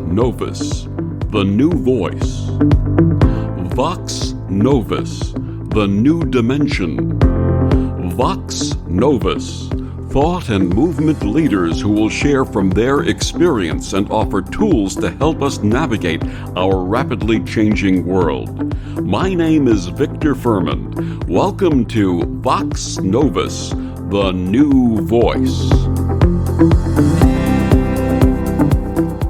Novus, the new voice. Vox Novus, the new dimension. Vox Novus, thought and movement leaders who will share from their experience and offer tools to help us navigate our rapidly changing world. My name is Victor Furman. Welcome to Vox Novus, the new voice.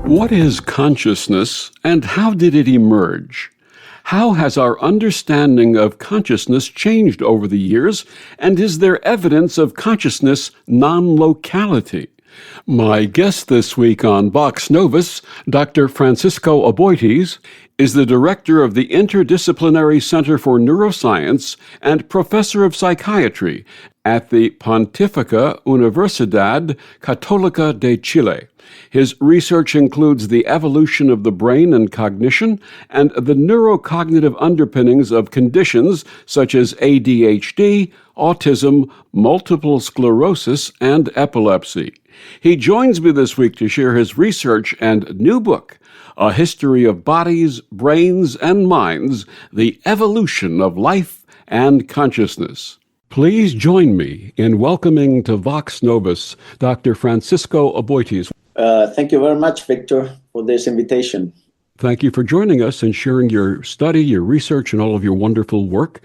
What is consciousness and how did it emerge? How has our understanding of consciousness changed over the years, and is there evidence of consciousness non-locality? My guest this week on Vox Novus, Dr. Franscisco Aboitiz, is the director of the Interdisciplinary Center for Neuroscience and professor of psychiatry at the Pontificia Universidad, Católica de Chile. His research includes the evolution of the brain and cognition and the neurocognitive underpinnings of conditions such as ADHD, autism, multiple sclerosis, and epilepsy. He joins me this week to share his research and new book, A History of Bodies, Brains, and Minds, The Evolution of Life and Consciousness. Please join me in welcoming to Vox Novus Dr. Franscisco Aboitiz. Thank you very much, Victor, for this invitation. Thank you for joining us and sharing your study, your research, and all of your wonderful work.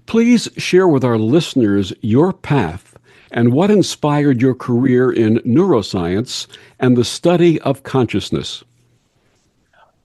Please share with our listeners your path and what inspired your career in neuroscience and the study of consciousness.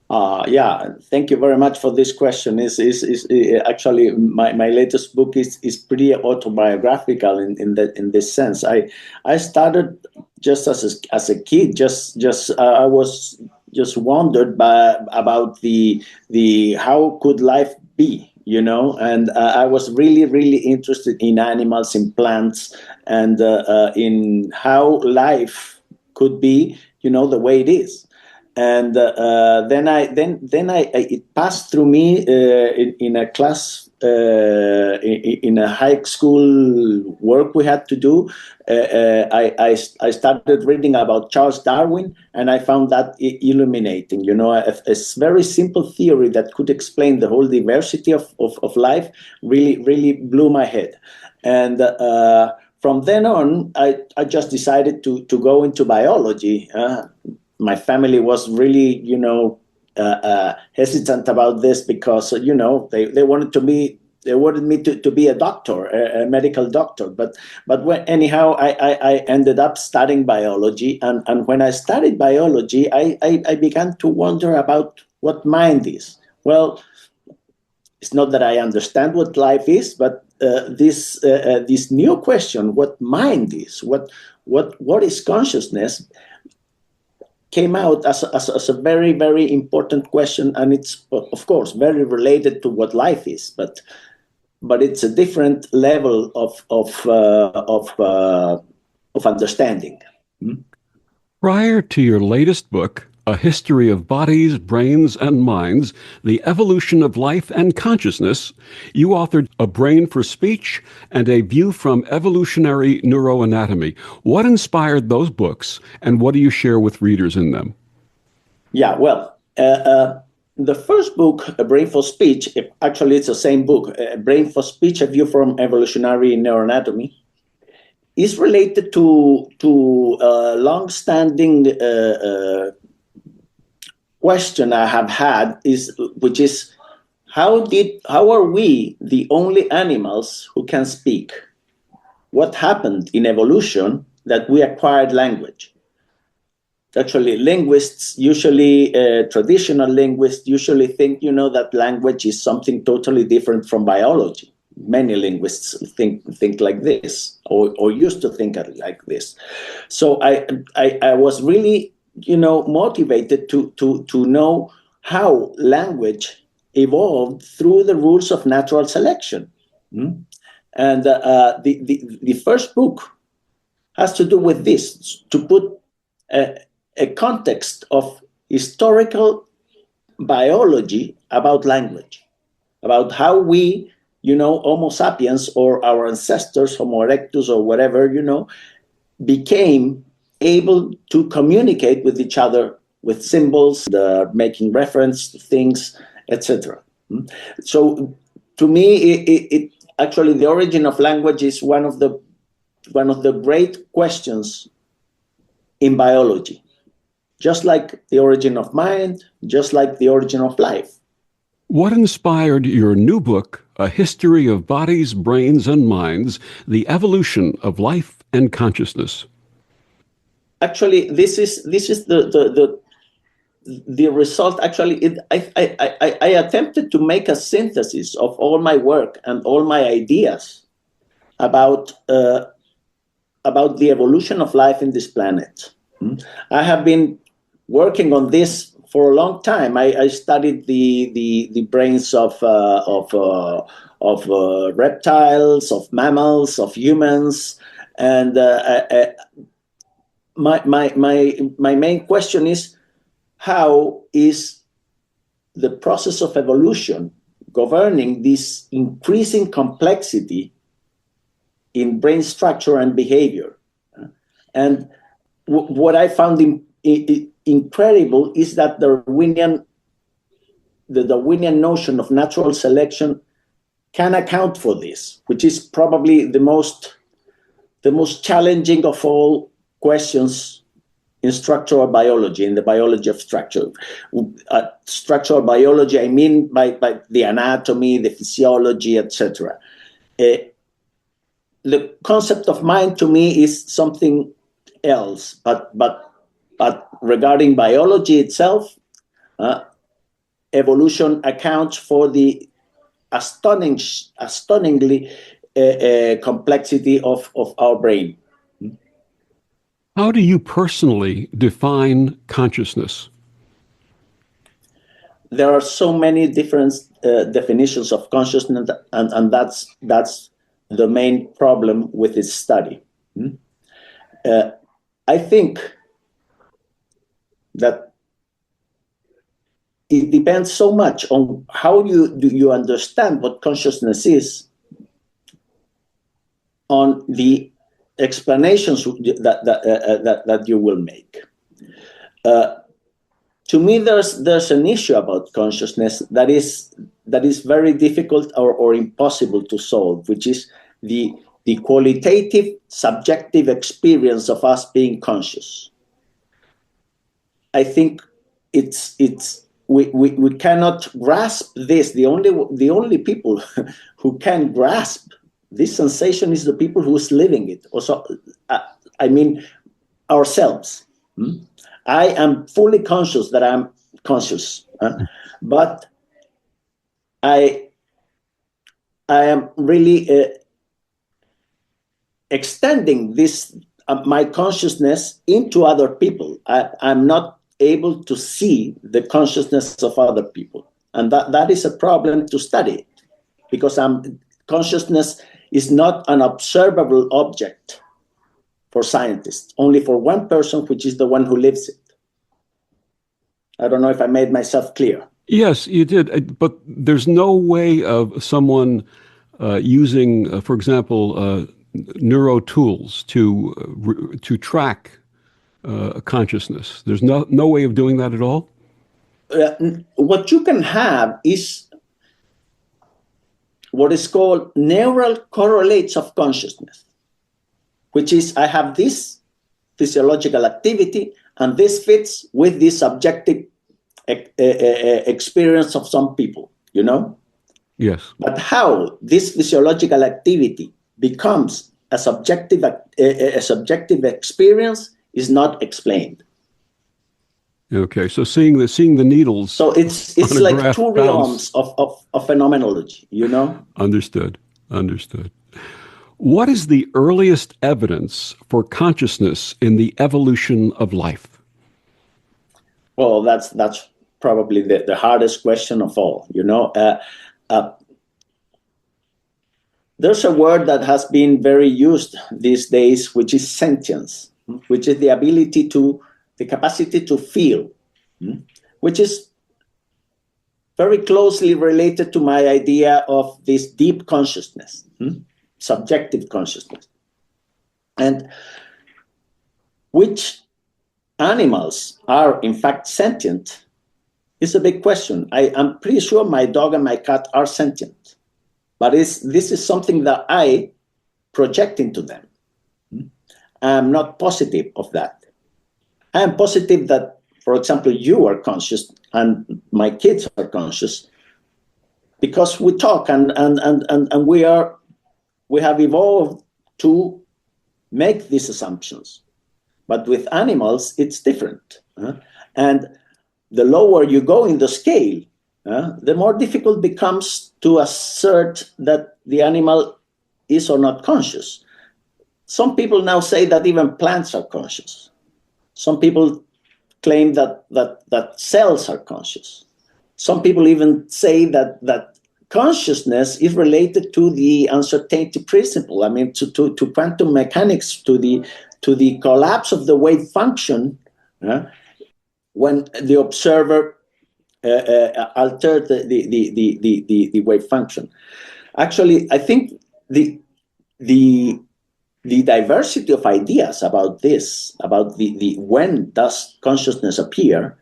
Thank you very much for this question. Actually my latest book is pretty autobiographical in this sense. I started just as a kid. I was just wondered about the how could life be, and I was really interested in animals, in plants, and in how life could be, the way it is. And then it passed through me in a class in a high school work we had to do. I started reading about Charles Darwin, and I found that illuminating. A very simple theory that could explain the whole diversity of life really blew my head. And from then on, I just decided to go into biology. My family was really, hesitant about this because, they wanted me to be a doctor, a medical doctor. But anyhow, I ended up studying biology. And when I studied biology, I began to wonder about what mind is. Well, it's not that I understand what life is, but this new question, what mind is, what is consciousness, came out as a very, very important question, and it's of course very related to what life is, but it's a different level of understanding. Prior to your latest book, A History of Bodies, Brains, and Minds, The Evolution of Life and Consciousness, you authored A Brain for Speech and A View from Evolutionary Neuroanatomy. What inspired those books, and what do you share with readers in them? Yeah, well, the first book, A Brain for Speech, actually it's the same book, A Brain for Speech, A View from Evolutionary Neuroanatomy, is related to a long-standing question I have had, which is how are we the only animals who can speak? What happened in evolution that we acquired language? Actually, linguists usually, traditional linguists usually think, that language is something totally different from biology. Many linguists think like this, or used to think like this. So I was really motivated to know how language evolved through the rules of natural selection. And the first book has to do with this, to put a context of historical biology about language, about how we, Homo sapiens, or our ancestors, Homo erectus, or whatever, became able to communicate with each other with symbols, making reference to things, etc. So to me, it actually, the origin of language is one of the great questions in biology, just like the origin of mind, just like the origin of life. What inspired your new book, A History of Bodies, Brains, and Minds, The Evolution of Life and Consciousness? Actually, this is the result. Actually, I attempted to make a synthesis of all my work and all my ideas about the evolution of life in this planet. I have been working on this for a long time. I studied the brains of reptiles, of mammals, of humans, and my main question is, how is the process of evolution governing this increasing complexity in brain structure and behavior? And what I found incredible is that the Darwinian notion of natural selection can account for this, which is probably the most challenging of all questions in structural biology, in the biology of structure. Structural biology, I mean by the anatomy, the physiology, etc. The concept of mind to me is something else, but regarding biology itself, evolution accounts for the astonishingly complexity of our brain. How do you personally define consciousness? There are so many different definitions of consciousness, and that's the main problem with this study. I think that it depends so much on how do you understand what consciousness is, on the explanations that you will make. To me, there's an issue about consciousness that is very difficult or impossible to solve, which is the qualitative subjective experience of us being conscious. I think we cannot grasp this. The only people who can grasp this sensation is the people who's living it. Also, I mean, ourselves. I am fully conscious that I'm conscious, but I am really extending this my consciousness into other people. I'm not able to see the consciousness of other people, and that is a problem to study, because consciousness is not an observable object for scientists, only for one person, which is the one who lives it. I don't know if I made myself clear. Yes, you did. But there's no way of someone using, for example, neuro tools to track consciousness. There's no way of doing that at all? What you can have is what is called neural correlates of consciousness, which is, I have this physiological activity, and this fits with this subjective experience of some people, you know? Yes. But how this physiological activity becomes a subjective experience is not explained. Okay, so seeing the needles. So it's like two realms of phenomenology, you know? Understood. What is the earliest evidence for consciousness in the evolution of life? Well, that's probably the hardest question of all, you know? There's a word that has been very used these days, which is sentience, which is the capacity to feel, which is very closely related to my idea of this deep consciousness, subjective consciousness, and which animals are in fact sentient is a big question. I'm pretty sure my dog and my cat are sentient, but this is something that I project into them. I'm not positive of that. I am positive that, for example, you are conscious and my kids are conscious because we talk and we have evolved to make these assumptions. But with animals, it's different. And the lower you go in the scale, the more difficult it becomes to assert that the animal is or not conscious. Some people now say that even plants are conscious. Some people claim that cells are conscious. Some people even say that consciousness is related to the uncertainty principle. I mean, to quantum mechanics, to the collapse of the wave function when the observer altered the wave function. Actually, I think the diversity of ideas about this, about the when does consciousness appear,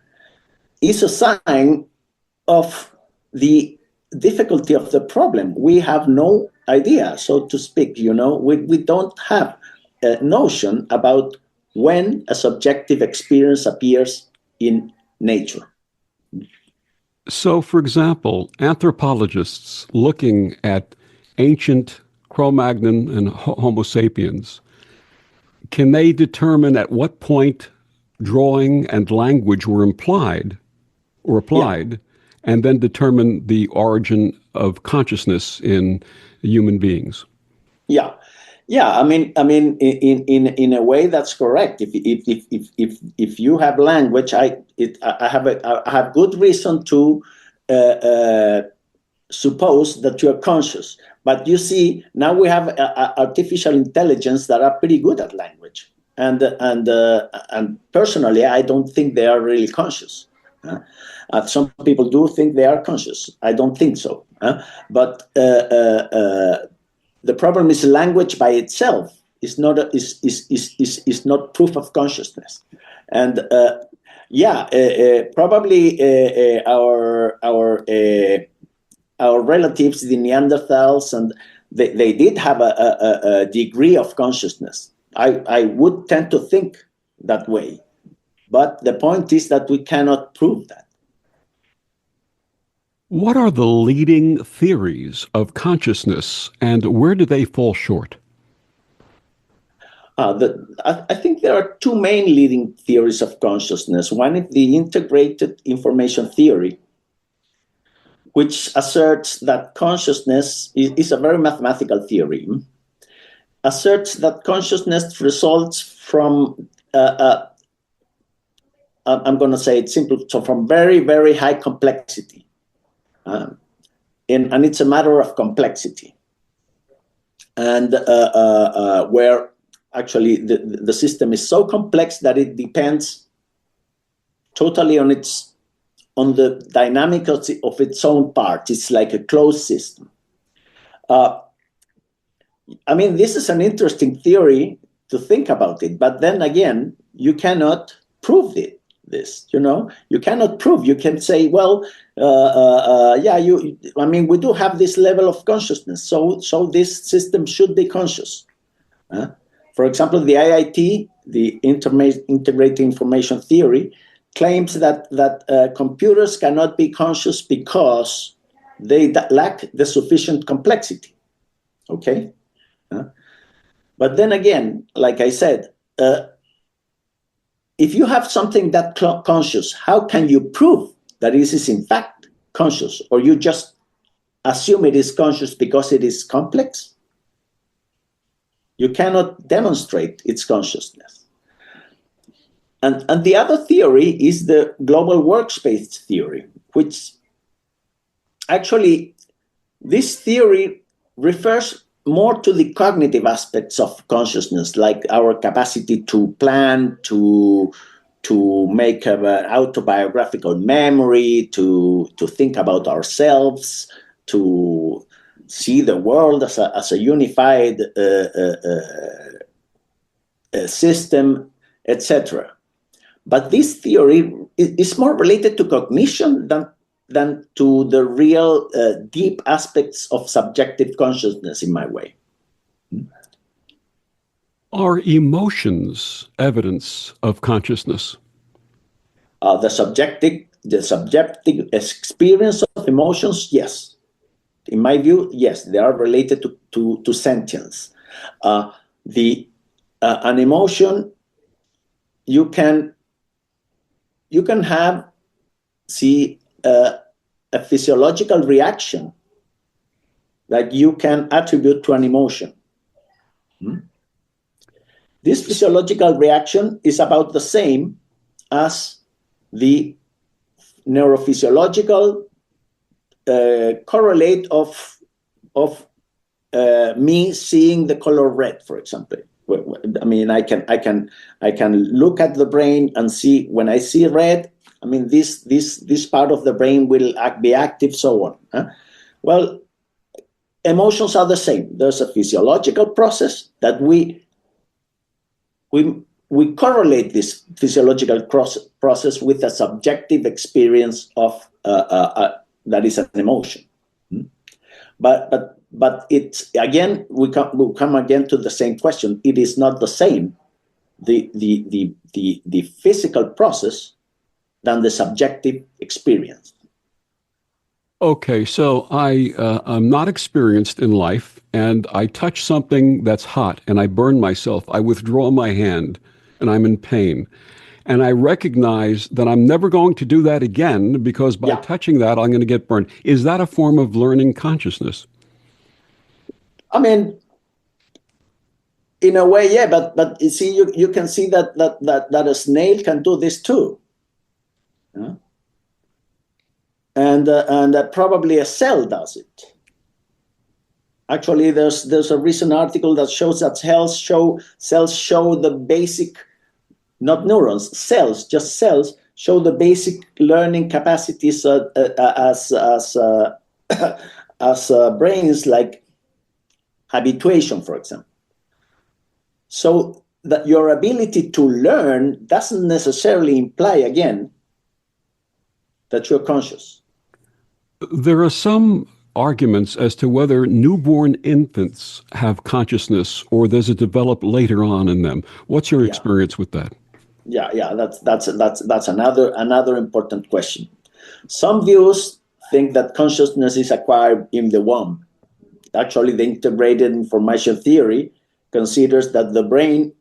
is a sign of the difficulty of the problem. We have no idea, so to speak. We don't have a notion about when a subjective experience appears in nature. So, for example, anthropologists looking at ancient Cro-Magnon and Homo sapiens, can they determine at what point drawing and language were implied or applied, and then determine the origin of consciousness in human beings? Yeah. I mean, in a way, that's correct. If you have language, I have good reason to suppose that you are conscious. But you see, now we have artificial intelligence that are pretty good at language, and personally, I don't think they are really conscious. Some people do think they are conscious. I don't think so. But the problem is language by itself is not proof of consciousness, and probably our relatives, the Neanderthals, and they did have a degree of consciousness. I would tend to think that way, but the point is that we cannot prove that. What are the leading theories of consciousness, and where do they fall short? I think there are two main leading theories of consciousness. One is the integrated information theory, which asserts that consciousness is a very mathematical theory, asserts that consciousness results from, I'm going to say it simply, so from very, very high complexity. And it's a matter of complexity. And where actually the system is so complex that it depends totally on the dynamic of its own part. It's like a closed system. I mean, this is an interesting theory to think about it, but then again, you cannot prove it. You cannot prove. You can say, well, I mean, we do have this level of consciousness, so this system should be conscious. For example, the IIT, the Integrated Information Theory, claims that computers cannot be conscious because they lack the sufficient complexity. Okay? But then again, like I said, if you have something that conscious, how can you prove that it is in fact conscious? Or you just assume it is conscious because it is complex? You cannot demonstrate its consciousness. And the other theory is the global workspace theory, which actually, this theory refers more to the cognitive aspects of consciousness, like our capacity to plan, to make an autobiographical memory, to think about ourselves, to see the world as a unified system, etc. But this theory is more related to cognition than to the real deep aspects of subjective consciousness, in my way. Are emotions evidence of consciousness? The subjective experience of emotions, yes. In my view, yes, they are related to sentience. An emotion you can have a physiological reaction that you can attribute to an emotion. This physiological reaction is about the same as the neurophysiological correlate of me seeing the color red, for example. I mean, I can look at the brain and see when I see red. I mean, this part of the brain will be active, so on. Well, emotions are the same. There's a physiological process that we correlate this physiological process with a subjective experience of that is an emotion. But it's again we'll come again to the same question. It is not the same the physical process than the subjective experience. Okay, so I'm not experienced in life, and I touch something that's hot, and I burn myself. I withdraw my hand, and I'm in pain. And I recognize that I'm never going to do that again because by touching that, I'm going to get burned. Is that a form of learning consciousness? I mean, in a way, yeah, but you see, you can see that a snail can do this too. Yeah? And probably a cell does it. Actually, there's a recent article that shows that cells show the basic, not neurons, cells, just cells show the basic learning capacities as brains, like habituation, for example. So that your ability to learn doesn't necessarily imply, again, that you're conscious. There are some arguments as to whether newborn infants have consciousness or does it develop later on in them. What's your experience with that? Yeah, that's another important question. Some views think that consciousness is acquired in the womb. Actually, the integrated information theory considers that the brain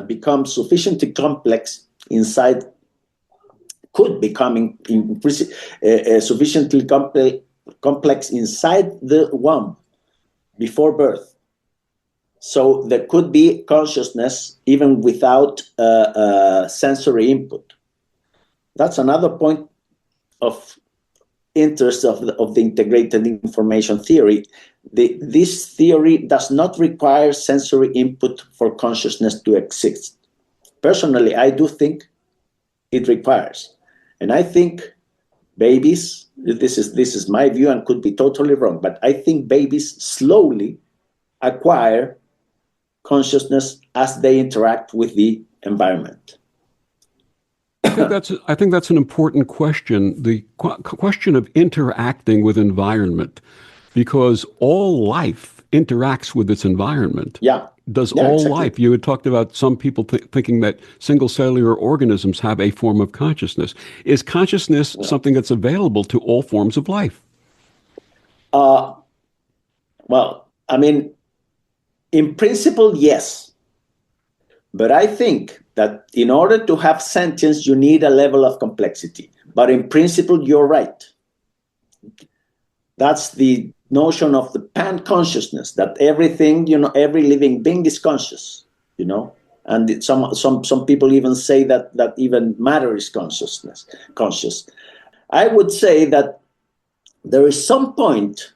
becomes sufficiently complex inside, could become sufficiently complex inside the womb before birth. So there could be consciousness even without sensory input. That's another point of interest of the integrated information theory. This theory does not require sensory input for consciousness to exist. Personally, I do think it requires. And I think babies, this is my view and could be totally wrong, but I think babies slowly acquire consciousness as they interact with the environment. I think that's an important question, the question of interacting with environment, because all life interacts with its environment. Does all exactly. life? You had talked about some people thinking that single cellular organisms have a form of consciousness. Is consciousness something that's available to all forms of life? Well, I mean, in principle, yes. But I think that in order to have sentience, you need a level of complexity. But in principle, you're right. That's the notion of the pan-consciousness, that everything, every living being is conscious, and some people even say that even matter is conscious. I would say that there is some point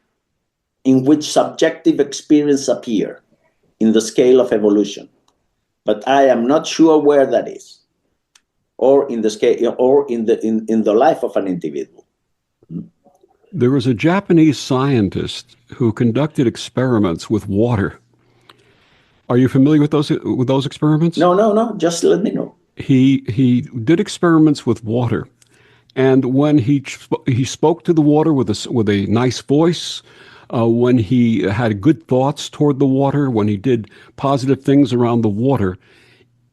in which subjective experience appear in the scale of evolution, but I am not sure where that is, or in the scale, or in the life of an individual. There was a Japanese scientist who conducted experiments with water. Are you familiar with those experiments? No. Just let me know. he did experiments with water, and when he spoke to the water with a nice voice, when he had good thoughts toward the water, when he did positive things around the water,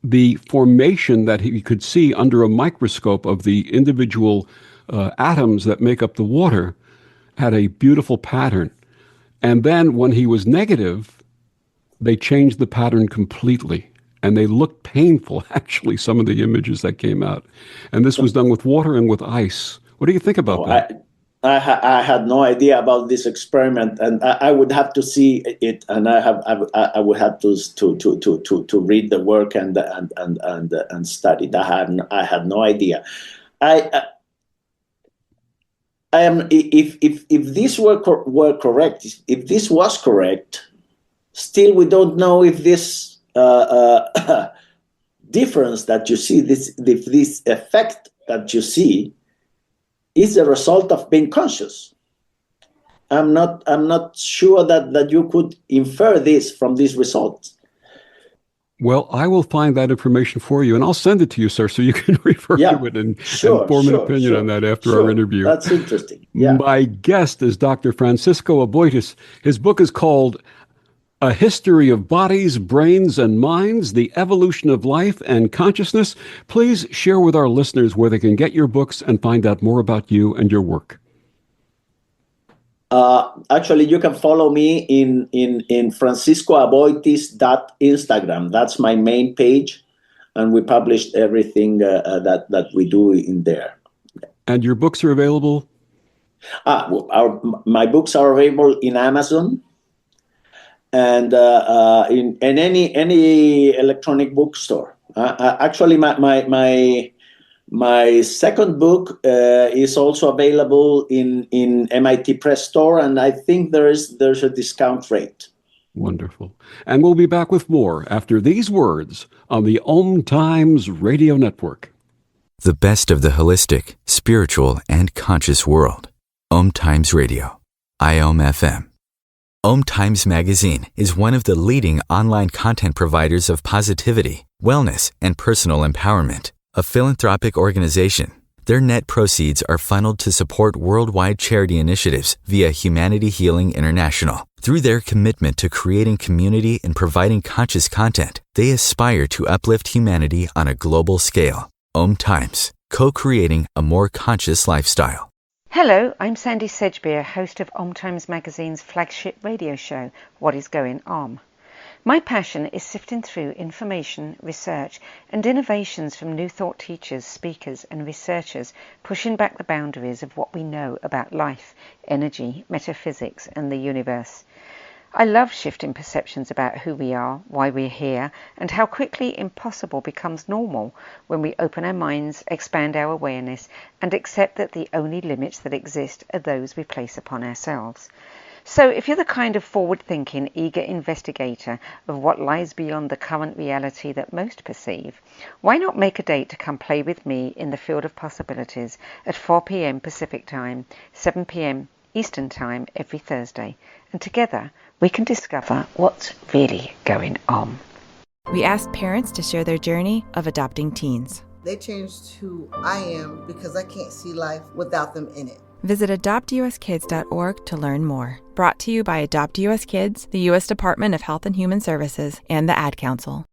the formation that he could see under a microscope of the individual atoms that make up the water had a beautiful pattern. And then when he was negative, they changed the pattern completely. And they looked painful, actually, some of the images that came out. And this was done with water and with ice. What do you think about that? I had no idea about this experiment, and I would have to see it, and I would have to read the work and study it. I had no idea. I am if this were correct, if this was correct, still we don't know if this difference that you see, this effect that you see, is a result of being conscious. I'm not sure that you could infer this from these results. Well, I will find that information for you, and I'll send it to you, sir, so you can refer to it and form an opinion on that after our interview. That's interesting. Yeah. My guest is Dr. Franscisco Aboitiz. His book is called A History of Bodies, Brains, and Minds, The Evolution of Life and Consciousness. Please share with our listeners where they can get your books and find out more about you and your work. Actually, you can follow me in franciscoaboitiz.instagram. That's my main page, and we published everything that we do in there. And your books are available? My books are available in Amazon, and in any electronic bookstore. Actually, my second book is also available in MIT Press Store, and I think there's a discount rate. Wonderful. And we'll be back with more after these words on the Om Times Radio Network. The best of the holistic, spiritual, and conscious world. Om Times Radio. IOM FM. Om Times Magazine is one of the leading online content providers of positivity, wellness, and personal empowerment. A philanthropic organization, their net proceeds are funneled to support worldwide charity initiatives via Humanity Healing International. Through their commitment to creating community and providing conscious content, they aspire to uplift humanity on a global scale. Om Times, co-creating a more conscious lifestyle. Hello, I'm Sandy Sedgbeer, host of Om Times Magazine's flagship radio show, What is Going Om. My passion is sifting through information, research, and innovations from new thought teachers, speakers, and researchers pushing back the boundaries of what we know about life, energy, metaphysics, and the universe. I love shifting perceptions about who we are, why we're here, and how quickly impossible becomes normal when we open our minds, expand our awareness, and accept that the only limits that exist are those we place upon ourselves. So if you're the kind of forward-thinking, eager investigator of what lies beyond the current reality that most perceive, why not make a date to come play with me in the field of possibilities at 4 p.m. Pacific Time, 7 p.m. Eastern Time every Thursday, and together we can discover what's really going on. We asked parents to share their journey of adopting teens. They changed who I am because I can't see life without them in it. Visit adoptuskids.org to learn more. Brought to you by Adopt US Kids, the U.S. Department of Health and Human Services, and the Ad Council.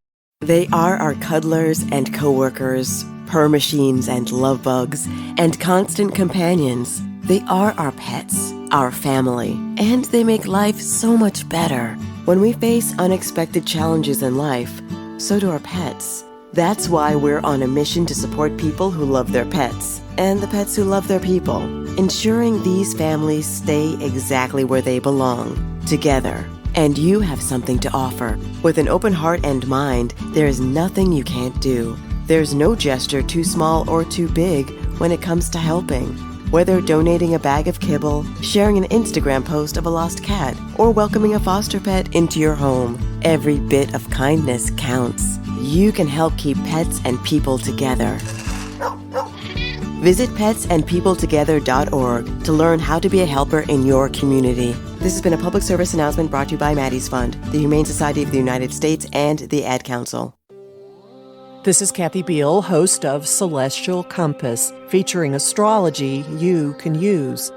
They are our cuddlers and coworkers, purr machines and love bugs, and constant companions. They are our pets, our family, and they make life so much better. When we face unexpected challenges in life, so do our pets. That's why we're on a mission to support people who love their pets and the pets who love their people, ensuring these families stay exactly where they belong, together. And you have something to offer. With an open heart and mind, there is nothing you can't do. There's no gesture too small or too big when it comes to helping. Whether donating a bag of kibble, sharing an Instagram post of a lost cat, or welcoming a foster pet into your home, every bit of kindness counts. You can help keep pets and people together. Visit petsandpeopletogether.org to learn how to be a helper in your community. This has been a public service announcement brought to you by Maddie's Fund, the Humane Society of the United States, and the Ad Council. This is Kathy Beal, host of Celestial Compass, featuring astrology you can use.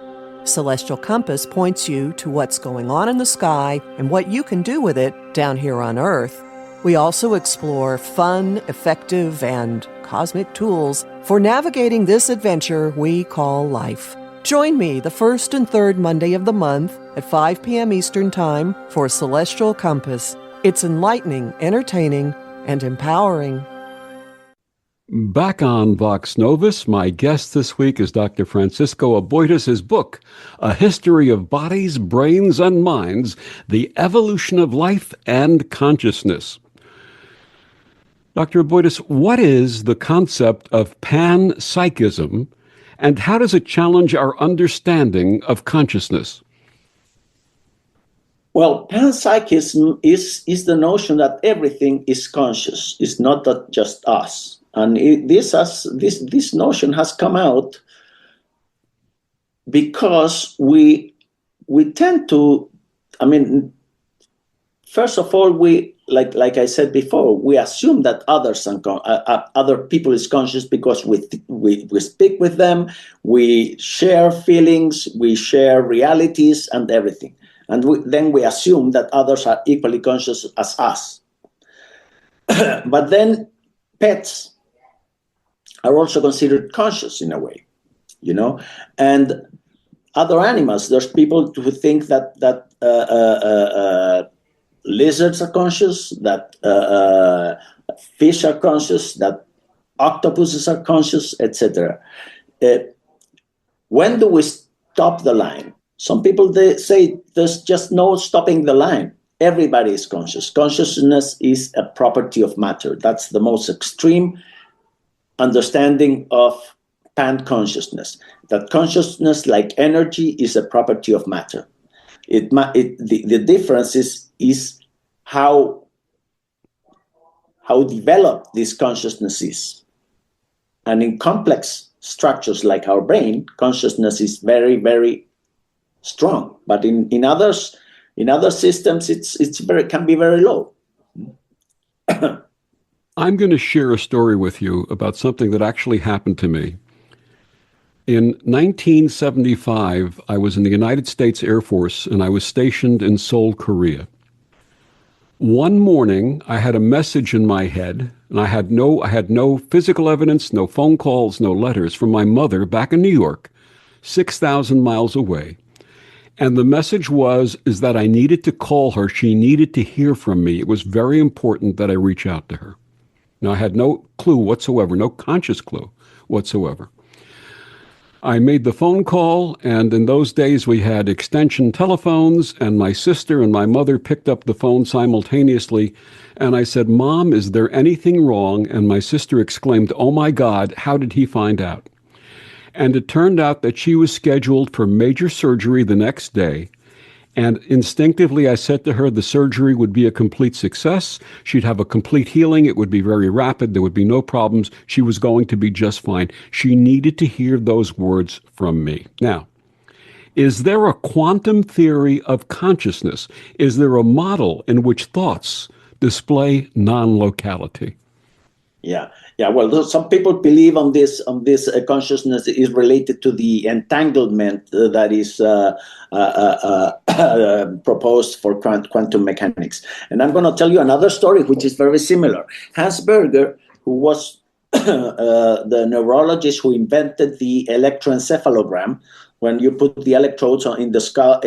Celestial Compass points you to what's going on in the sky and what you can do with it down here on Earth. We also explore fun, effective, and cosmic tools for navigating this adventure we call life. Join me the first and third Monday of the month at 5 p.m. Eastern Time for Celestial Compass. It's enlightening, entertaining, and empowering. Back on Vox Novus, my guest this week is Dr. Franscisco Aboitiz. His book, A History of Bodies, Brains, and Minds, The Evolution of Life and Consciousness. Dr. Aboitiz, what is the concept of panpsychism, and how does it challenge our understanding of consciousness? Well, panpsychism is the notion that everything is conscious. It's not that just us. And this notion has come out because we tend to, first of all, we like I said before, we assume that other people is conscious because we speak with them, we share feelings, we share realities and everything, and then we assume that others are equally conscious as us. But then pets are also considered conscious in a way, and other animals. There's people who think that lizards are conscious, that fish are conscious, that octopuses are conscious, etc. When do we stop the line? Some people, they say there's just no stopping the line. Everybody is conscious. Consciousness is a property of matter. That's the most extreme understanding of pan-consciousness, that consciousness, like energy, is a property of matter. The difference is how developed this consciousness is. And in complex structures like our brain, consciousness is very, very strong. But in other systems, it can be very low. I'm going to share a story with you about something that actually happened to me. In 1975, I was in the United States Air Force, and I was stationed in Seoul, Korea. One morning, I had a message in my head, and I had no physical evidence, no phone calls, no letters from my mother back in New York, 6,000 miles away. And the message is that I needed to call her. She needed to hear from me. It was very important that I reach out to her. Now, I had no clue whatsoever, no conscious clue whatsoever. I made the phone call, and in those days we had extension telephones, and my sister and my mother picked up the phone simultaneously, and I said, "Mom, is there anything wrong?" And my sister exclaimed, "Oh my God, how did he find out?" And it turned out that she was scheduled for major surgery the next day. And instinctively, I said to her the surgery would be a complete success. She'd have a complete healing. It would be very rapid. There would be no problems. She was going to be just fine. She needed to hear those words from me. Now, is there a quantum theory of consciousness? Is there a model in which thoughts display non-locality? Yeah. Well, some people believe on this consciousness is related to the entanglement that is proposed for quantum mechanics. And I'm going to tell you another story which is very similar. Hans Berger, who was the neurologist who invented the electroencephalogram, when you put the electrodes in the scalp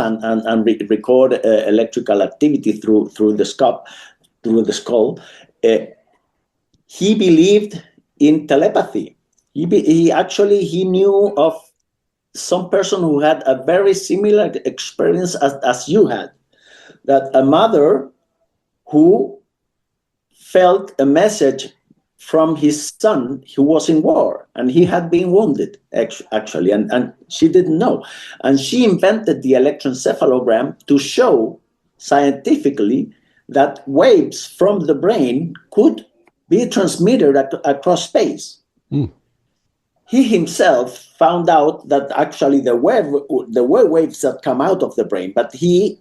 and record electrical activity through the skull. He believed in telepathy. He knew of some person who had a very similar experience as you had, that a mother who felt a message from his son who was in war, and he had been wounded actually, and she didn't know. And she invented the electroencephalogram to show scientifically that waves from the brain could be transmitted across space. Mm. He himself found out that actually there were waves that come out of the brain, but he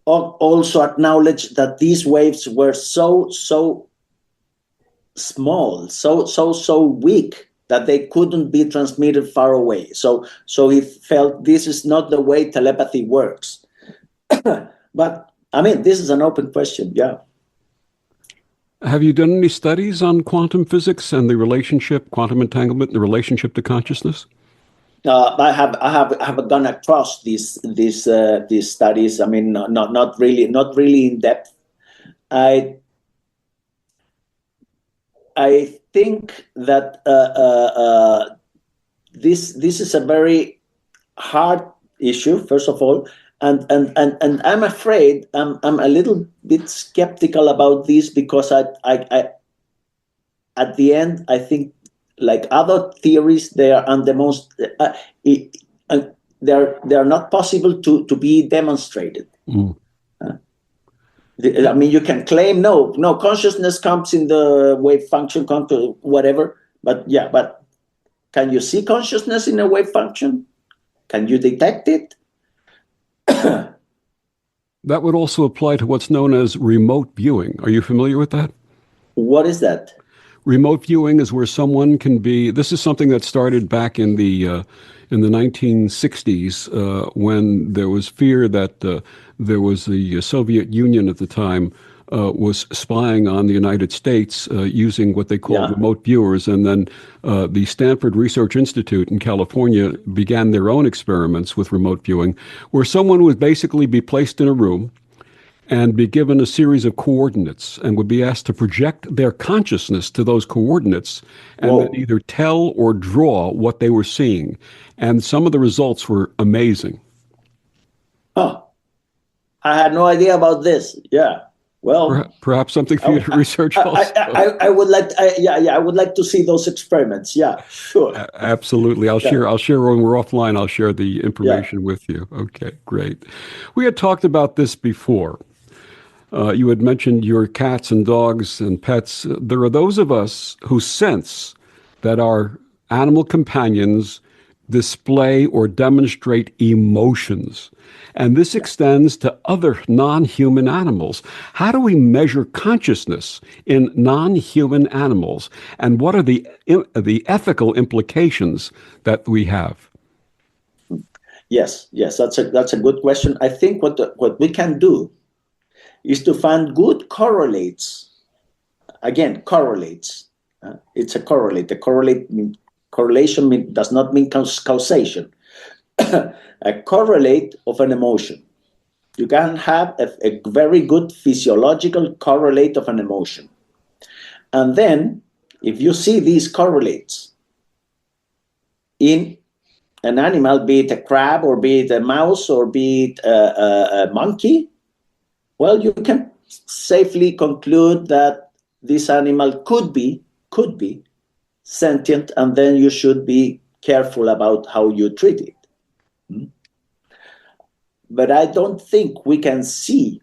also acknowledged that these waves were so small, so weak that they couldn't be transmitted far away. So he felt this is not the way telepathy works. But I mean, this is an open question. Yeah. Have you done any studies on quantum physics and the relationship, quantum entanglement, and the relationship to consciousness? I have gone across these studies. I mean, not really in depth. I think that this is a very hard issue, first of all, and I'm afraid I'm a little bit skeptical about this, because I at the end I think, like other theories, they are they're not possible to be demonstrated. I mean, you can claim no consciousness comes in the wave function, whatever, but can you see consciousness in a wave function? Can you detect it? That would also apply to what's known as remote viewing. Are you familiar with that? What is that? Remote viewing is where someone can be. This is something that started back in the 1960s when there was fear that there was the Soviet Union at the time was spying on the United States using what they called remote viewers. And then the Stanford Research Institute in California began their own experiments with remote viewing, where someone would basically be placed in a room and be given a series of coordinates and would be asked to project their consciousness to those coordinates and then either tell or draw what they were seeing. And some of the results were amazing. Oh, I had no idea about this. Yeah. Well, perhaps something for you to research also. I would like, I would like to see those experiments. Yeah, sure. Absolutely. I'll share when we're offline. I'll share the information with you. Okay, great. We had talked about this before. You had mentioned your cats and dogs and pets. There are those of us who sense that our animal companions display or demonstrate emotions. And this extends to other non-human animals. How do we measure consciousness in non-human animals? And what are the ethical implications that we have? Yes, that's a good question. I think what we can do is to find good correlates. Again, correlates. It's a correlate. Correlation does not mean causation. A correlate of an emotion. You can have a very good physiological correlate of an emotion. And then, if you see these correlates in an animal, be it a crab or be it a mouse or be it a monkey, well, you can safely conclude that this animal could be sentient, and then you should be careful about how you treat it. But I don't think we can see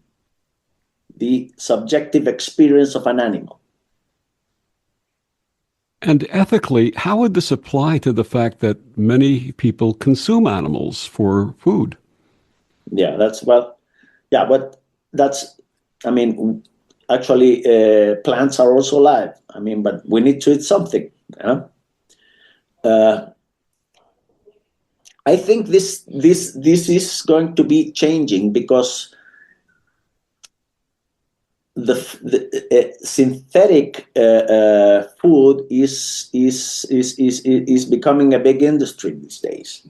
the subjective experience of an animal. And ethically, how would this apply to the fact that many people consume animals for food? Actually, plants are also alive. But we need to eat something. I think this is going to be changing, because the synthetic food is becoming a big industry these days.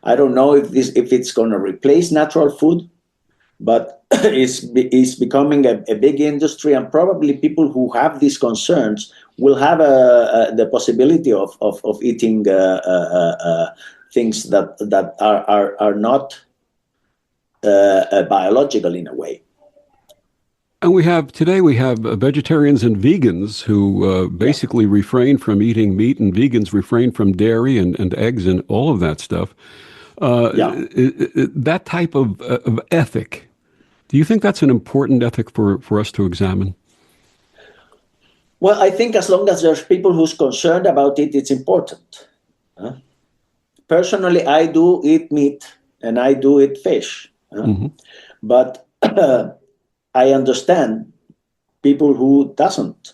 I don't know if it's going to replace natural food, but it's becoming a big industry, and probably people who have these concerns will have the possibility of eating things that are not biological in a way. And today we have vegetarians and vegans who basically refrain from eating meat, and vegans refrain from dairy and eggs and all of that stuff. That type of ethic, do you think that's an important ethic for us to examine? Well, I think as long as there's people who's concerned about it, it's important. Personally, I do eat meat and I do eat fish. But I understand people who doesn't.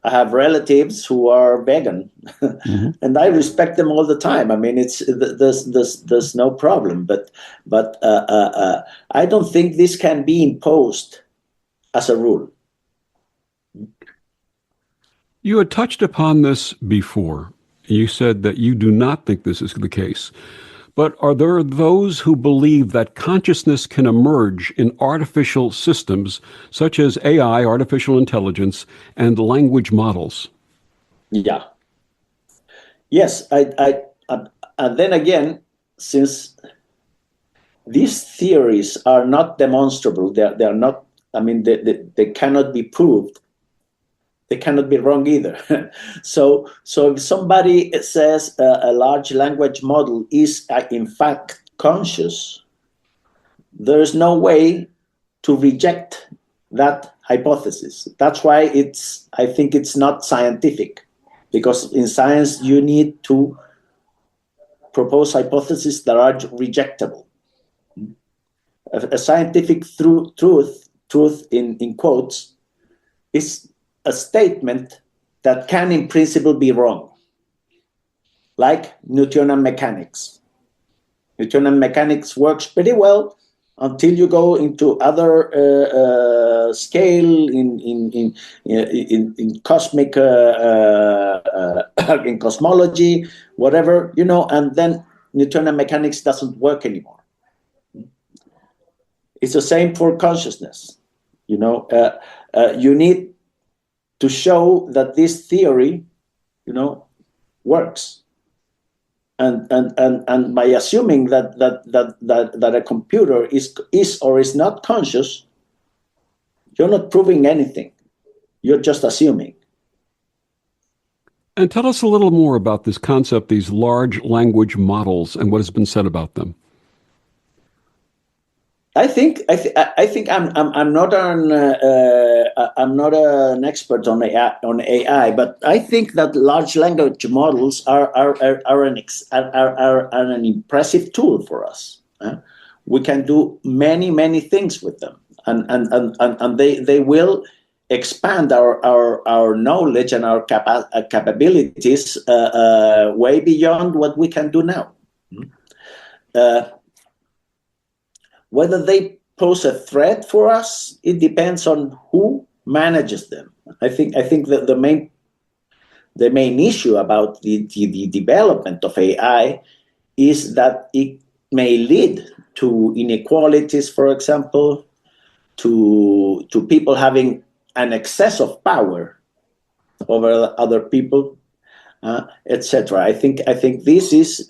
I have relatives who are vegan, and I respect them all the time. I mean, there's no problem. But I don't think this can be imposed as a rule. You had touched upon this before. You said that you do not think this is the case. But are there those who believe that consciousness can emerge in artificial systems such as AI, artificial intelligence, and language models? Yeah. Yes. And then again, since these theories are not demonstrable, they are not. I mean, they cannot be proved. They cannot be wrong either. So if somebody says a large language model is in fact conscious, there is no way to reject that hypothesis. That's why I think it's not scientific, because in science you need to propose hypotheses that are rejectable. A scientific truth in quotes is a statement that can in principle be wrong, like Newtonian mechanics. Newtonian mechanics works pretty well until you go into other scale in cosmic, in cosmology, whatever, and then Newtonian mechanics doesn't work anymore. It's the same for consciousness. You need to show that this theory, works, and by assuming that a computer is or is not conscious, you're not proving anything. You're just assuming. And tell us a little more about this concept, these large language models, and what has been said about them. I think I'm not an expert on AI, but I think that large language models are an impressive tool for us. We can do many things with them, and they will expand our knowledge and our capabilities way beyond what we can do now. Whether they pose a threat for us, it depends on who manages them. I think that the main issue about the development of AI is that it may lead to inequalities, for example, to people having an excess of power over other people, etc. I think this is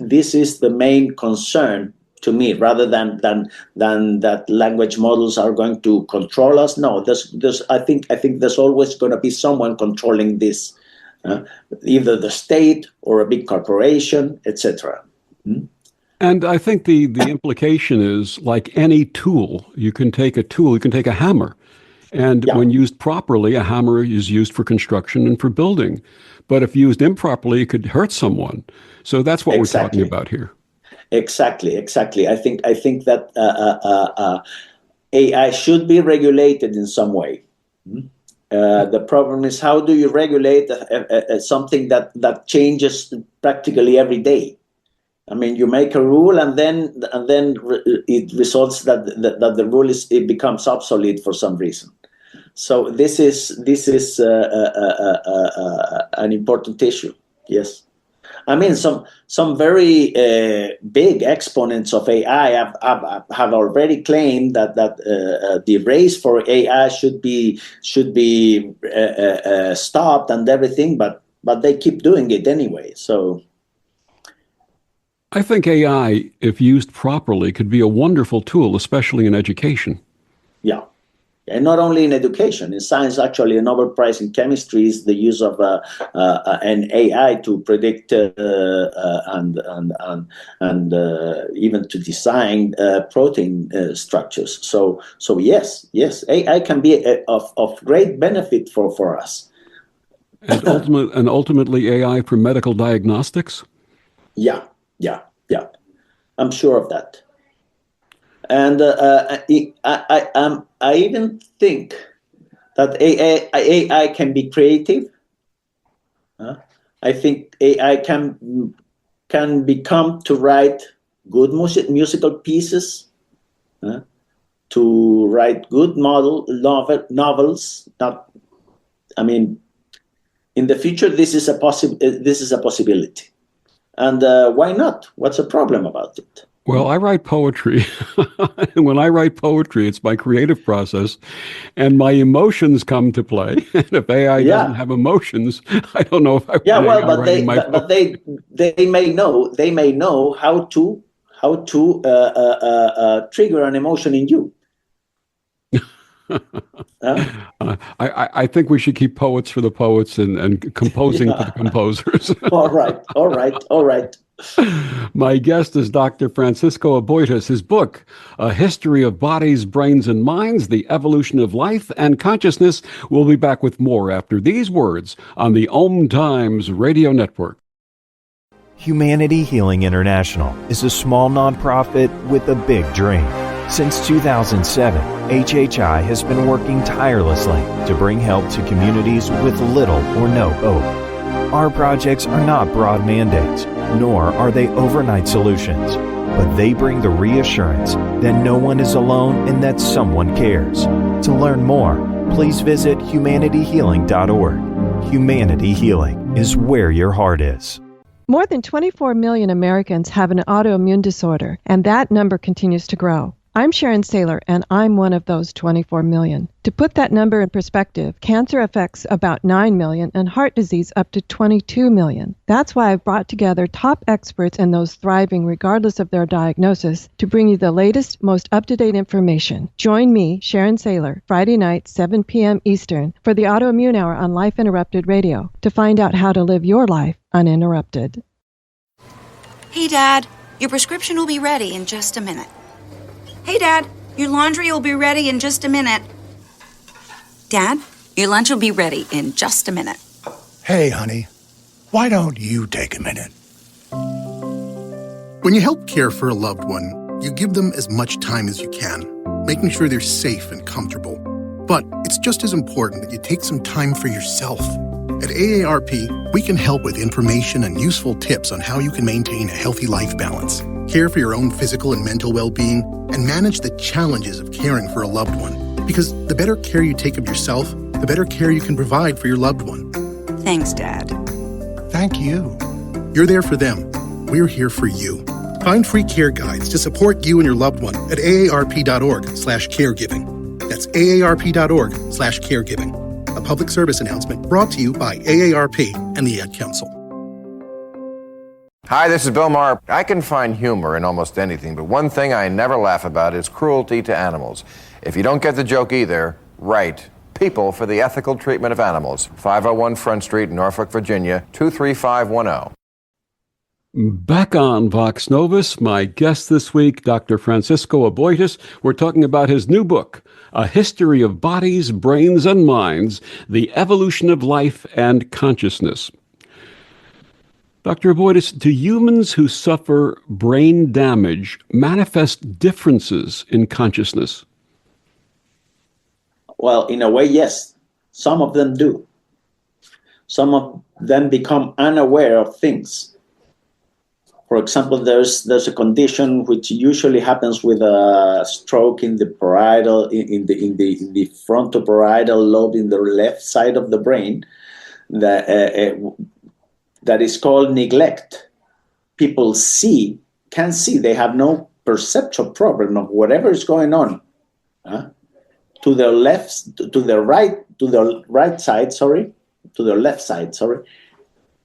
the main concern to me, rather than that language models are going to control us. No, I think there's always going to be someone controlling this, either the state or a big corporation, etc. And I think the implication is, like any tool, you can take a hammer, and when used properly, a hammer is used for construction and for building. But if used improperly, it could hurt someone. So that's what we're talking about here. Exactly. I think that AI should be regulated in some way. The problem is, how do you regulate something that changes practically every day? I mean, you make a rule, and then it results that the rule it becomes obsolete for some reason. So this is an important issue. Yes. I mean, some very big exponents of AI have already claimed that the race for AI should be stopped and everything, but they keep doing it anyway. So I think AI, if used properly, could be a wonderful tool, especially in education. Yeah. And not only in education, in science, actually, a Nobel Prize in chemistry is the use of an AI to predict and even to design protein structures. So yes, AI can be of great benefit for us. And ultimately, AI for medical diagnostics? Yeah. I'm sure of that. And I even think that AI can be creative. I think AI can become to write good musical pieces, to write good novels. In the future, this is a possibility, and why not? What's the problem about it? Well, I write poetry. And when I write poetry, it's my creative process, and my emotions come to play. And if AI doesn't have emotions, I don't know if I want but they may know how to trigger an emotion in you. I think we should keep poets for the poets and composing for the composers. All right. My guest is Dr. Franscisco Aboitiz. His book, A History of Bodies, Brains, and Minds, The Evolution of Life and Consciousness. We'll be back with more after these words on the Om Times Radio Network. Humanity Healing International is a small nonprofit with a big dream. Since 2007, HHI has been working tirelessly to bring help to communities with little or no hope. Our projects are not broad mandates, nor are they overnight solutions, but they bring the reassurance that no one is alone and that someone cares. To learn more, please visit humanityhealing.org. Humanity Healing is where your heart is. More than 24 million Americans have an autoimmune disorder, and that number continues to grow. I'm Sharon Saylor, and I'm one of those 24 million. To put that number in perspective, cancer affects about 9 million and heart disease up to 22 million. That's why I've brought together top experts and those thriving regardless of their diagnosis to bring you the latest, most up-to-date information. Join me, Sharon Saylor, Friday night, 7 p.m. Eastern, for the Autoimmune Hour on Life Interrupted Radio to find out how to live your life uninterrupted. Hey, Dad, your prescription will be ready in just a minute. Hey, Dad, your laundry will be ready in just a minute. Dad, your lunch will be ready in just a minute. Hey, honey, why don't you take a minute? When you help care for a loved one, you give them as much time as you can, making sure they're safe and comfortable. But it's just as important that you take some time for yourself. At AARP, we can help with information and useful tips on how you can maintain a healthy life balance, care for your own physical and mental well-being, and manage the challenges of caring for a loved one. Because the better care you take of yourself, the better care you can provide for your loved one. Thanks, Dad. Thank you. You're there for them. We're here for you. Find free care guides to support you and your loved one at aarp.org/caregiving. That's aarp.org/caregiving. A public service announcement brought to you by AARP and the Ad Council. Hi, this is Bill Maher. I can find humor in almost anything, but one thing I never laugh about is cruelty to animals. If you don't get the joke either, write People for the Ethical Treatment of Animals, 501 Front Street, Norfolk, Virginia, 23510. Back on Vox Novus, my guest this week, Dr. Franscisco Aboitiz. We're talking about his new book, A History of Bodies, Brains, and Minds, The Evolution of Life and Consciousness. Dr. Aboitiz, do humans who suffer brain damage manifest differences in consciousness? Well, in a way, yes. Some of them do. Some of them become unaware of things. For example, there's a condition which usually happens with a stroke in the parietal, in the frontoparietal lobe in the left side of the brain, that is called neglect. People can see, they have no perceptual problem of whatever is going on. To their right side,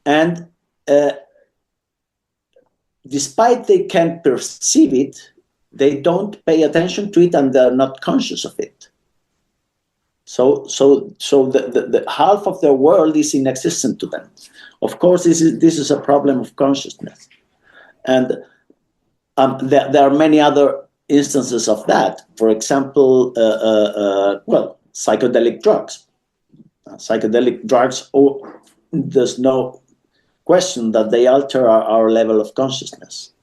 and despite they can perceive it, they don't pay attention to it and they're not conscious of it. So the half of their world is inexistent to them. Of course, this is a problem of consciousness, and there are many other instances of that. For example, psychedelic drugs. Psychedelic drugs, there's no question that they alter our level of consciousness.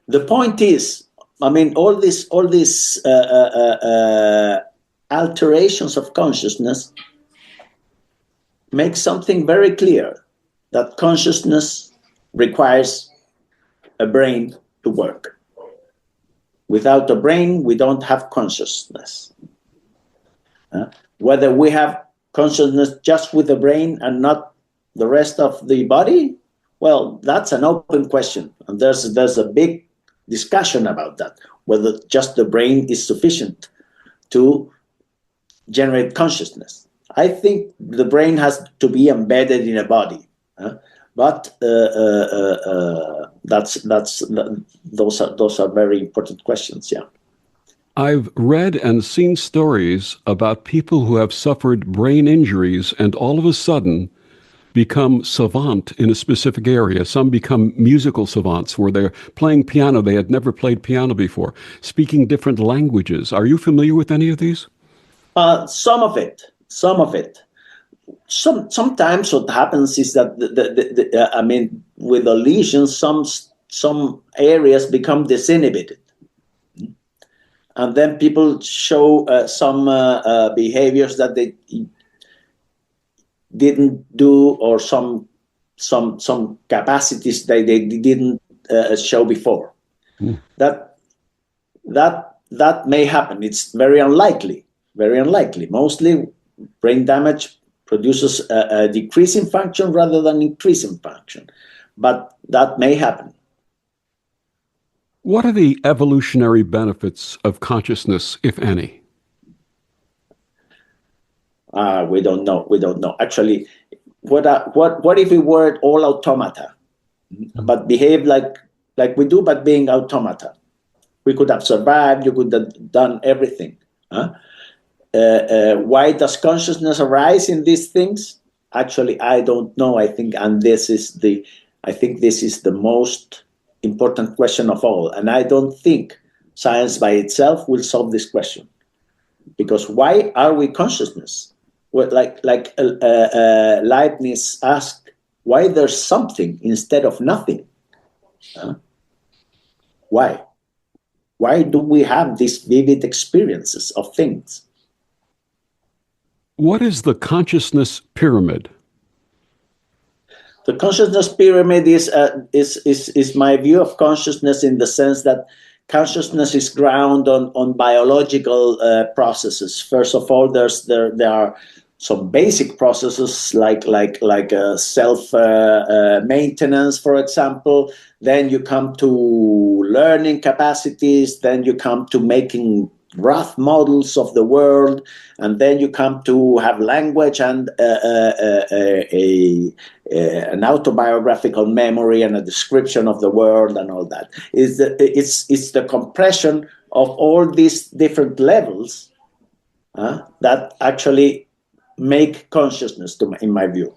The point is, I mean, all these alterations of consciousness make something very clear, that consciousness requires a brain to work. Without a brain, we don't have consciousness. Whether we have consciousness just with the brain and not the rest of the body, well, that's an open question. And there's a big discussion about that, whether just the brain is sufficient to generate consciousness. I think the brain has to be embedded in a body, but those are very important questions. Yeah, I've read and seen stories about people who have suffered brain injuries and all of a sudden become savant in a specific area. Some become musical savants where they're playing piano. They had never played piano before, speaking different languages. Are you familiar with any of these? Some of it. Sometimes what happens is that with the lesions, some areas become disinhibited, and then people show some behaviors that they didn't do, or some capacities that they didn't show before. That may happen. It's very unlikely. Mostly brain damage produces a decrease in function rather than increase in function, but that may happen. What are the evolutionary benefits of consciousness, if any? We don't know. Actually, what if we were all automata, but behave like we do, but being automata? We could have survived. You could have done everything. Why does consciousness arise in these things? Actually, I don't know. I think this is the most important question of all. And I don't think science by itself will solve this question. Because why are we consciousness? Well, like Leibniz asked, why there's something instead of nothing? Why? Why do we have these vivid experiences of things? What is the consciousness pyramid? The consciousness pyramid is my view of consciousness, in the sense that consciousness is grounded on biological processes. First of all, there are some basic processes like self maintenance, for example. Then you come to learning capacities. Then you come to making rough models of the world, and then you come to have language and an autobiographical memory and a description of the world and all that. It's the compression of all these different levels that actually make consciousness, in my view.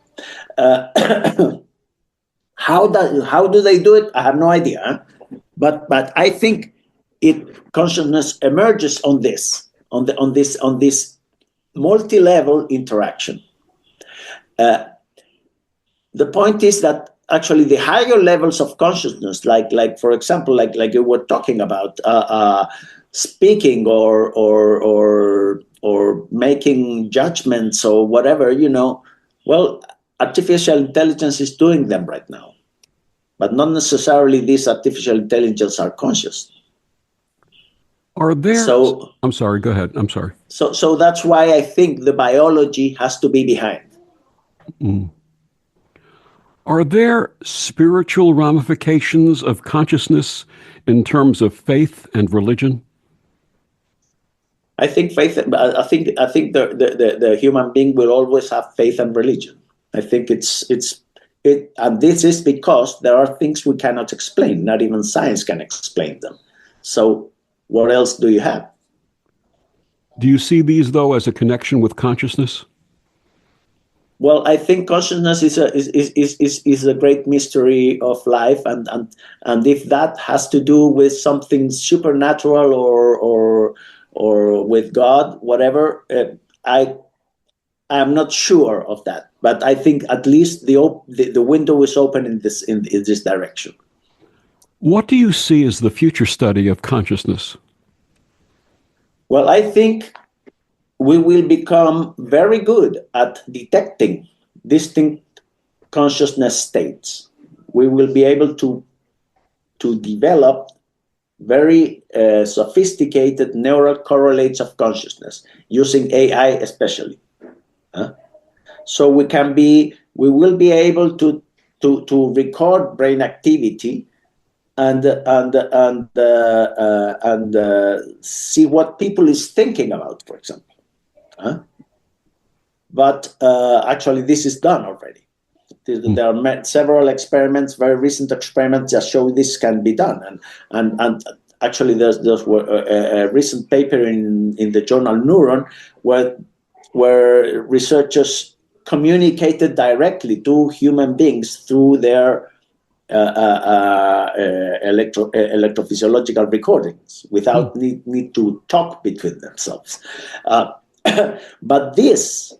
How do they do it? I have no idea, but I think consciousness emerges on this multi-level interaction. The point is that actually the higher levels of consciousness, like for example, like you were talking about, speaking or making judgments or whatever, well, artificial intelligence is doing them right now, but not necessarily these artificial intelligence are conscious. Are there? I'm sorry, go ahead. I'm sorry. So that's why I think the biology has to be behind. Are there spiritual ramifications of consciousness in terms of faith and religion? I think faith. I think the human being will always have faith and religion. I think it, and this is because there are things we cannot explain. Not even science can explain them. So what else do you have? Do you see these, though, as a connection with consciousness? Well, I think consciousness is a great mystery of life, and if that has to do with something supernatural or with God, whatever, I'm not sure of that. But I think at least the window is open in this direction. What do you see as the future study of consciousness? Well, I think we will become very good at detecting distinct consciousness states. We will be able to develop very sophisticated neural correlates of consciousness using AI especially. So we will be able to record brain activity and see what people is thinking about, for example. But actually, this is done already. There are several experiments, very recent experiments, that show this can be done. And actually, there's a recent paper in the journal Neuron where researchers communicated directly to human beings through their electrophysiological recordings without need to talk between themselves. But this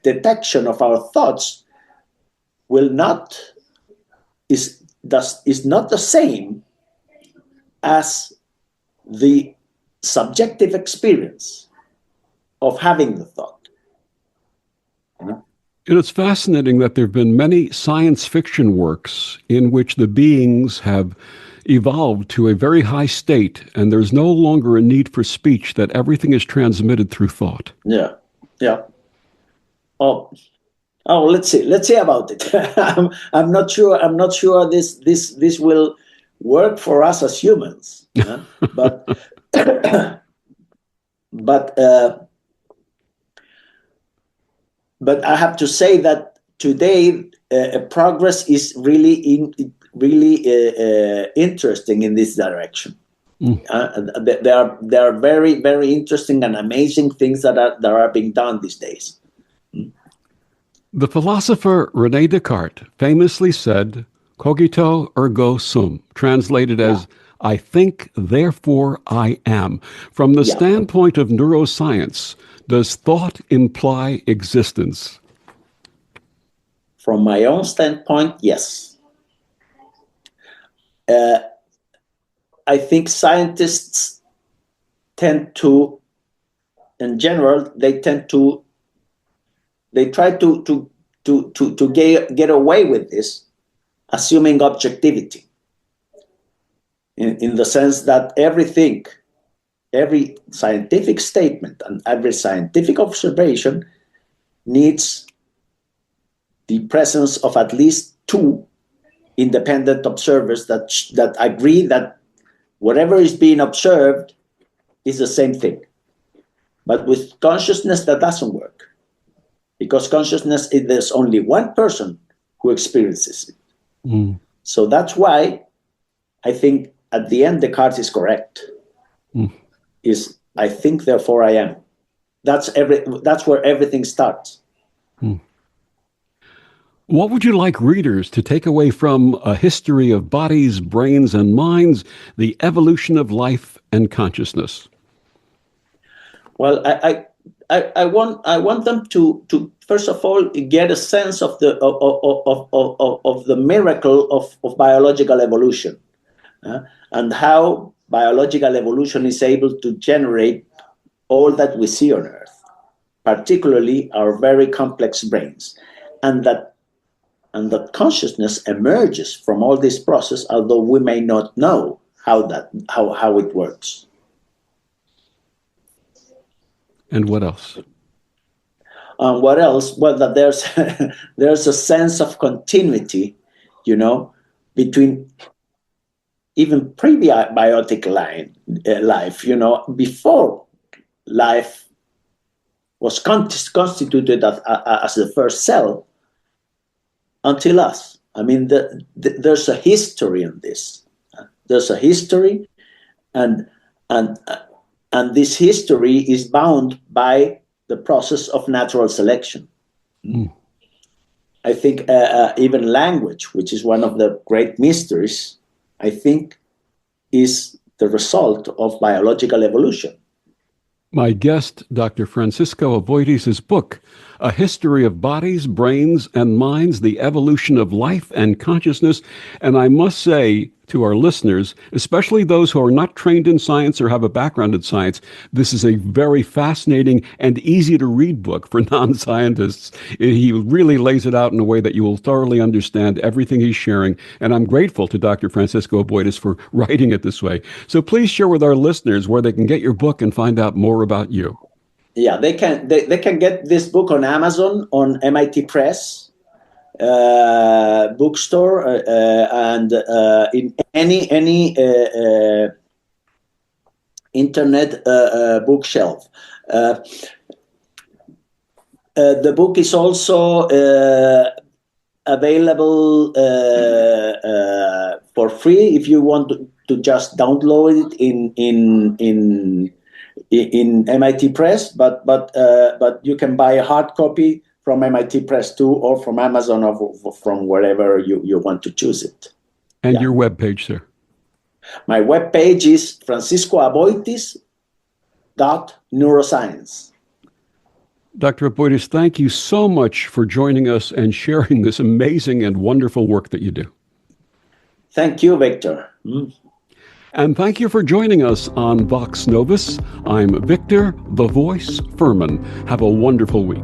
detection of our thoughts is not the same as the subjective experience of having the thought. And it's fascinating that there have been many science fiction works in which the beings have evolved to a very high state, and there's no longer a need for speech, that everything is transmitted through thought. Yeah. Oh, let's see about it. I'm not sure this will work for us as humans. But I have to say that today progress is really interesting in this direction. There are very, very interesting and amazing things that are being done these days. The philosopher René Descartes famously said, "Cogito ergo sum," translated as "I think, therefore I am." From the standpoint of neuroscience, does thought imply existence? From my own standpoint, yes. I think scientists tend to, in general, they try to get away with this, assuming objectivity, in the sense that every scientific statement and every scientific observation needs the presence of at least two independent observers that agree that whatever is being observed is the same thing. But with consciousness, that doesn't work. Because consciousness, there's only one person who experiences it. So that's why I think at the end Descartes is correct. Is I think, therefore I am. That's where everything starts. What would you like readers to take away from A History of Bodies, Brains, and Minds, The Evolution of Life and Consciousness? Well, I want them to first of all get a sense of the miracle of biological evolution, and how biological evolution is able to generate all that we see on Earth, particularly our very complex brains, and that consciousness emerges from all this process, although we may not know how it works. And what else? What else? Well, that there's a sense of continuity, between even prebiotic life, before life was constituted as the first cell, until us. I mean, there's a history on this. There's a history, and this history is bound by the process of natural selection. I think even language, which is one of the great mysteries, I think is the result of biological evolution. My guest, Dr. Franscisco Aboitiz's book, A History of Bodies, Brains, and Minds, the Evolution of Life and Consciousness. And I must say to our listeners, especially those who are not trained in science or have a background in science, this is a very fascinating and easy to read book for non-scientists. He really lays it out in a way that you will thoroughly understand everything he's sharing. And I'm grateful to Dr. Franscisco Aboitiz for writing it this way. So please share with our listeners where they can get your book and find out more about you. Yeah, they can get this book on Amazon, on MIT Press bookstore, and in any internet bookshelf. The book is also available for free if you want to just download it in MIT Press, but you can buy a hard copy from MIT Press too, or from Amazon, or from wherever you want to choose it. And your webpage, sir? My webpage is franciscoaboitiz.neuroscience. Dr. Aboitiz, thank you so much for joining us and sharing this amazing and wonderful work that you do. Thank you, Victor. And thank you for joining us on Vox Novus. I'm Victor, the Voice Furman. Have a wonderful week.